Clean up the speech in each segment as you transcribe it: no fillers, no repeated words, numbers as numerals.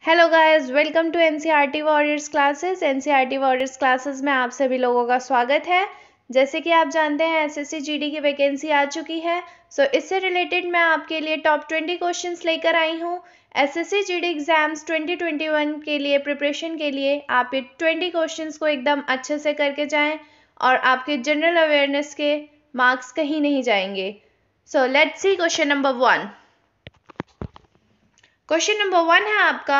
Hello guys, welcome to NCERT warriors classes. NCERT warriors classes में आप सभी लोगों का स्वागत है। जैसे कि आप जानते हैं एसएससी जीडी की वैकेंसी आ चुकी है। इससे रिलेटेड मैं आपके लिए टॉप 20 क्वेश्चंस लेकर आई हूँ। एसएससी जीडी एग्जाम्स 2021 के लिए प्रिपरेशन के लिए आप ये 20 क्वेश्चंस को एकदम अच्छे से करके जाएं और आपके जनरल अवेयरनेस के मार्क्स कहीं नहीं जाएंगे। Let's see question number 1। Question number 1 है आपका,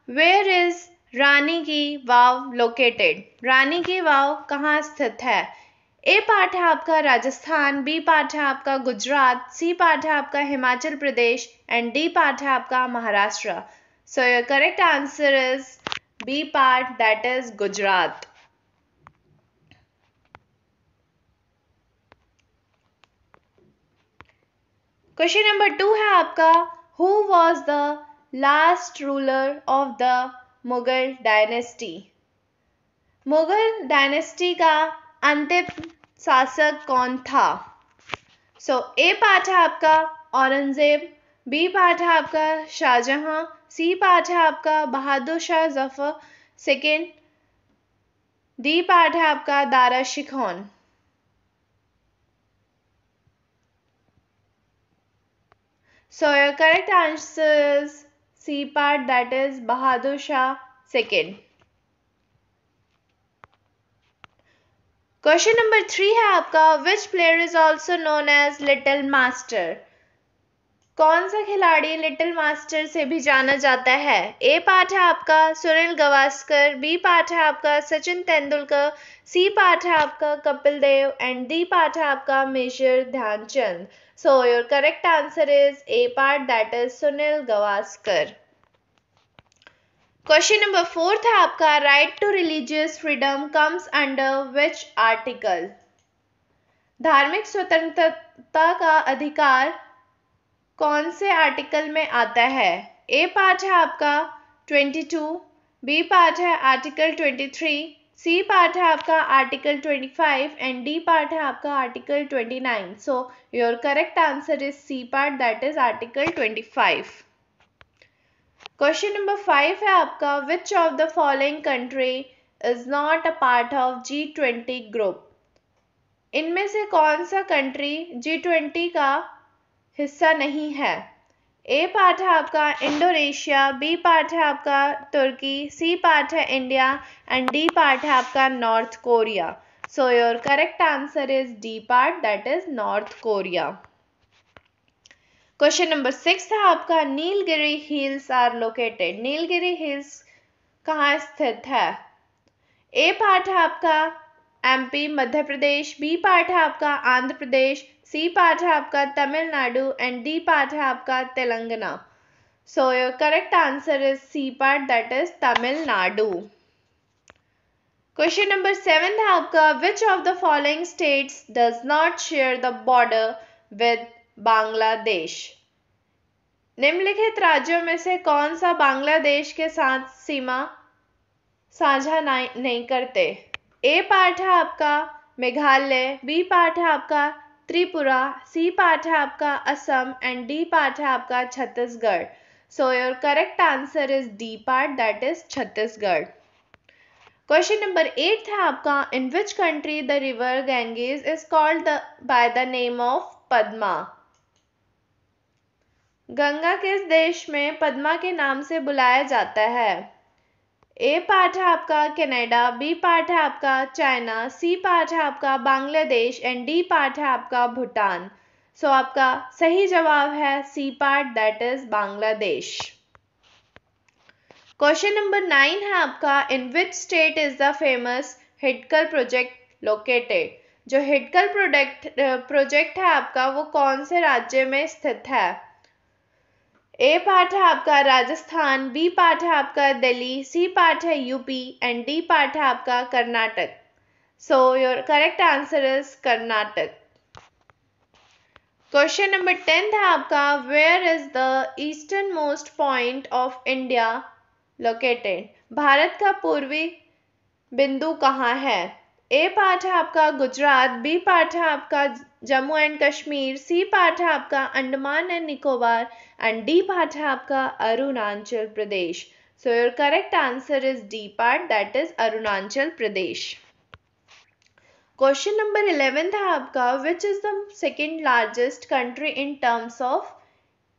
वेयर इज रानी की वाव लोकेटेड। रानी की वाव कहाँ स्थित है? ए पार्ट है आपका राजस्थान, बी पार्ट है आपका गुजरात, सी पार्ट है आपका Himachal Pradesh and D part है आपका Maharashtra. Your correct answer is B part, that is Gujarat. Question number 2 है आपका, who was the last ruler of the Mughal dynasty. Mughal dynasty का अंतिम शासक कौन था? ए पार्ट है आपका औरंगजेब, बी पार्ट है आपका शाहजहां, सी पार्ट है आपका Bahadur Shah Zafar second, D part है आपका Dara Shikoh. Your correct answer is C part, that is Bahadur Shah second. Question number 3 है आपका, which player is also known as Little Master। कौन सा खिलाड़ी लिटिल मास्टर से भी जाना जाता है? ए पार्ट है आपका सुनील गावस्कर, बी पार्ट है आपका सचिन तेंदुलकर, सी पार्ट है आपका Kapil Dev and D part है आपका major Dhyan Chand. Your correct answer is A part, that is Sunil Gavaskar. Question number 4 है आपका, right to religious freedom comes under which article. धार्मिक स्वतंत्रता का अधिकार कौन से आर्टिकल में आता है? ए पार्ट है आपका 22, बी पार्ट है आर्टिकल 23, सी पार्ट है आपका आर्टिकल 25 एंड डी पार्ट है आपका article 29। Your correct answer is C part, that is article 25। Question number 5 है आपका, which of the following country is not a part of G20 group. इनमें से कौन सा कंट्री G20 का हिस्सा नहीं है? ए पार्ट है आपका इंडोनेशिया, बी पार्ट है आपका तुर्की, सी पार्ट है इंडिया एंड डी पार्ट है आपका North Korea. Your correct answer is D part, that is North Korea. Question number 6 है आपका, Nilgiri hills are located. Nilgiri hills कहाँ स्थित है? ए पार्ट है आपका MP Madhya Pradesh, B part है आपका आंध्र प्रदेश, सी पार्ट है आपका तमिलनाडु एंड डी पार्ट है आपका Telangana. Your correct answer is C part, that is Tamil Nadu. Question number 7 है आपका, which of the following states does not share the border with Bangladesh. निम्नलिखित राज्यों में से कौन सा बांग्लादेश के साथ सीमा साझा नहीं करते? ए पार्ट है आपका मेघालय, बी पार्ट है आपका त्रिपुरा, सी पार्ट है आपका असम एंड डी पार्ट है आपका Chhattisgarh. Your correct answer is D part, that is Chhattisgarh. Question number 8 है आपका, in which country the river Ganges is called by the name of Padma. Ganga किस देश में पद्मा के नाम से बुलाया जाता है? ए पार्ट है आपका कनाडा, बी पार्ट है आपका चाइना, सी पार्ट है आपका बांग्लादेश एंड डी पार्ट है आपका भूटान। आपका सही जवाब है C part, that is Bangladesh. Question number 9 है आपका, in which state is the famous Hidkal project located. जो हिडकल प्रोजेक्ट है आपका वो कौन से राज्य में स्थित है? ए पार्ट है आपका राजस्थान, बी पार्ट है आपका दिल्ली, सी पार्ट है यूपी एंड डी पार्ट है आपका Karnataka. Your correct answer is Karnataka. Question number 10 है आपका, where is the eastern most point of India located. Bharat का पूर्वी बिंदु कहाँ है? ए पार्ट है आपका गुजरात, बी पार्ट है आपका Jammu and Kashmir, C part है आपका Andaman and Nicobar and D part है आपका Arunachal Pradesh. So your correct answer is D part, that is Arunachal Pradesh. Question number 11 था आपका, which is the second largest country in terms of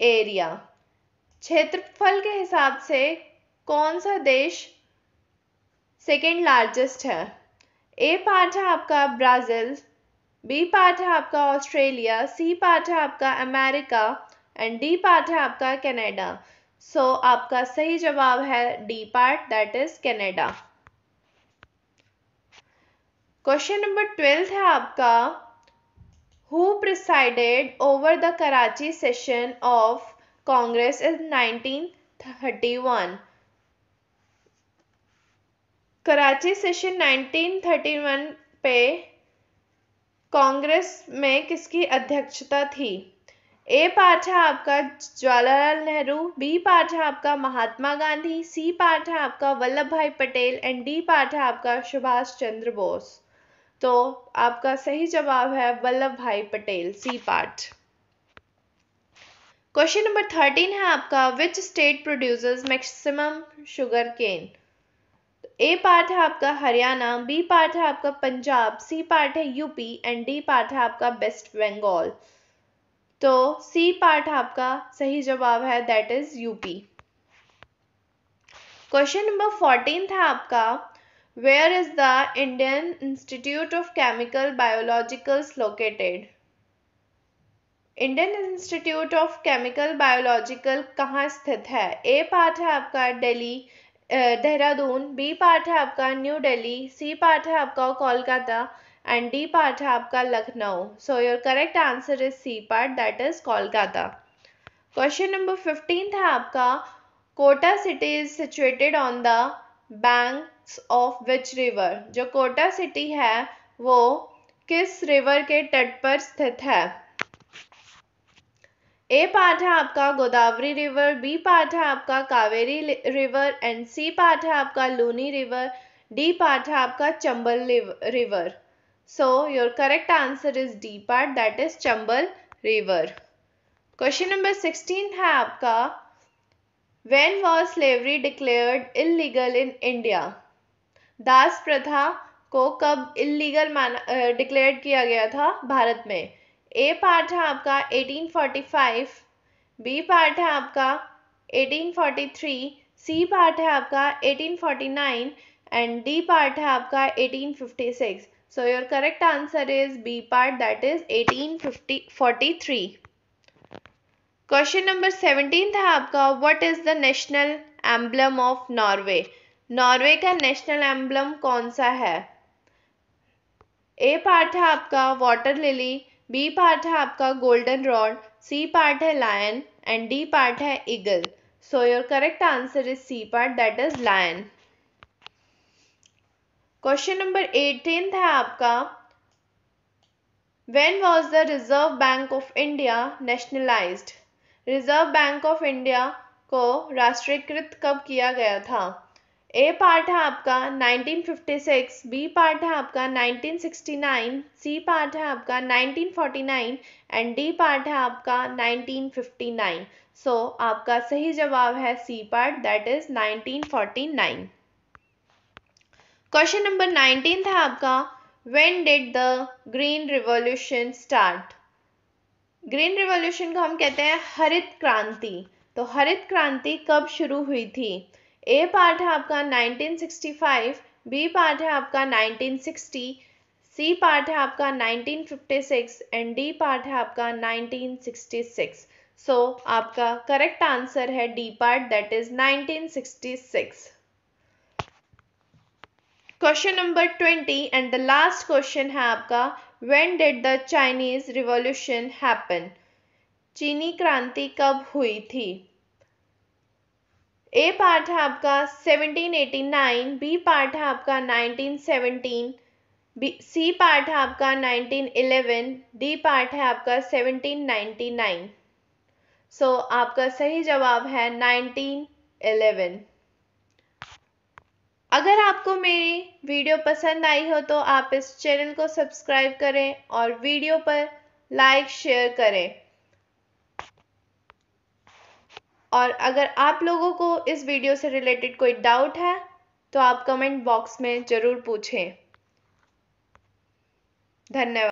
area? क्षेत्रफल के हिसाब से कौन सा देश सेकेंड लार्जेस्ट है? ए पार्ट है आपका ब्राजील, बी पार्ट है आपका ऑस्ट्रेलिया, सी पार्ट है आपका अमेरिका एंड डी पार्ट है आपका कनाडा। सो आपका सही जवाब है D part, that is Canada. Question number 12 है आपका, who presided over the Karachi session of Congress in 1931? Karachi session 1931 पे कांग्रेस में किसकी अध्यक्षता थी? ए पार्ट है आपका जवाहरलाल नेहरू, बी पार्ट है आपका महात्मा गांधी, सी पार्ट है आपका Vallabh Bhai Patel and D part है आपका सुभाष चंद्र बोस। तो आपका सही जवाब है Vallabh Bhai Patel, C part. Question number 13 है आपका, which state produces maximum sugar cane? A part है आपका हरियाणा, बी पार्ट है आपका पंजाब, सी पार्ट है यूपी एंड डी पार्ट है आपका वेस्ट बंगाल। तो सी पार्ट आपका सही जवाब है, that is UP. Question number 14 था आपका, where is the Indian institute of chemical biologicals located? Indian institute of chemical biological कहाँ स्थित है? ए पार्ट है आपका दिल्ली देहरादून, बी पार्ट है आपका न्यू दिल्ली, सी पार्ट है आपका कोलकाता एंड डी पार्ट है आपका Lucknow. So your correct answer is C part, that is Kolkata. Question number 15 था आपका, Kota city is situated on the banks of which river? जो कोटा सिटी है वो किस रिवर के तट पर स्थित है? ए पार्ट है आपका गोदावरी रिवर, बी पार्ट है आपका Kaveri river and C part है आपका लूनी रिवर, डी पार्ट है आपका Chambal river. So your correct answer is D part, that is Chambal river. Question number 16 है आपका, when was slavery declared illegal in India? दास प्रथा को कब इलीगल डिक्लेयर्ड किया गया था भारत में? ए पार्ट है आपका 1845, बी पार्ट है आपका 1843, सी पार्ट है आपका 1849 एंड डी पार्ट है आपका 1856। So your correct answer is B part, that is 1843। Question number 17 था आपका, what is the national emblem of Norway? Norway का नेशनल एम्बलम कौन सा है? ए पार्ट है आपका वाटर लिली, बी पार्ट है आपका गोल्डन रॉड, सी पार्ट है लायन एंड डी पार्ट है eagle. So your correct answer is C part, that is lion. Question number 18 था आपका, when was the reserve bank of India nationalized? Reserve bank of India को राष्ट्रीयकृत कब किया गया था? ए पार्ट है आपका 1956, बी पार्ट है आपका 1969, सी पार्ट है आपका 1949 एंड डी पार्ट है आपका 1959। सो आपका सही जवाब है C part, that is 1949। Question number 19 था आपका, when did the green revolution start? Green revolution को हम कहते हैं हरित क्रांति। तो हरित क्रांति कब शुरू हुई थी? ए पार्ट है आपका 1965, बी पार्ट है आपका 1960, सी पार्ट है आपका 1956 एंड डी पार्ट है आपका 1966। सो आपका करेक्ट आंसर है D part, that is 1966। Question number 20 and the last question है आपका, when did the Chinese revolution happen? चीनी क्रांति कब हुई थी? ए पार्ट है आपका 1789, बी पार्ट है आपका 1917, सी पार्ट है आपका 1911, डी पार्ट है आपका 1799। सो आपका सही जवाब है 1911। अगर आपको मेरी वीडियो पसंद आई हो तो आप इस चैनल को सब्सक्राइब करें और वीडियो पर लाइक शेयर करें। और अगर आप लोगों को इस वीडियो से रिलेटेड कोई डाउट है तो आप कमेंट बॉक्स में ज़रूर पूछें। धन्यवाद।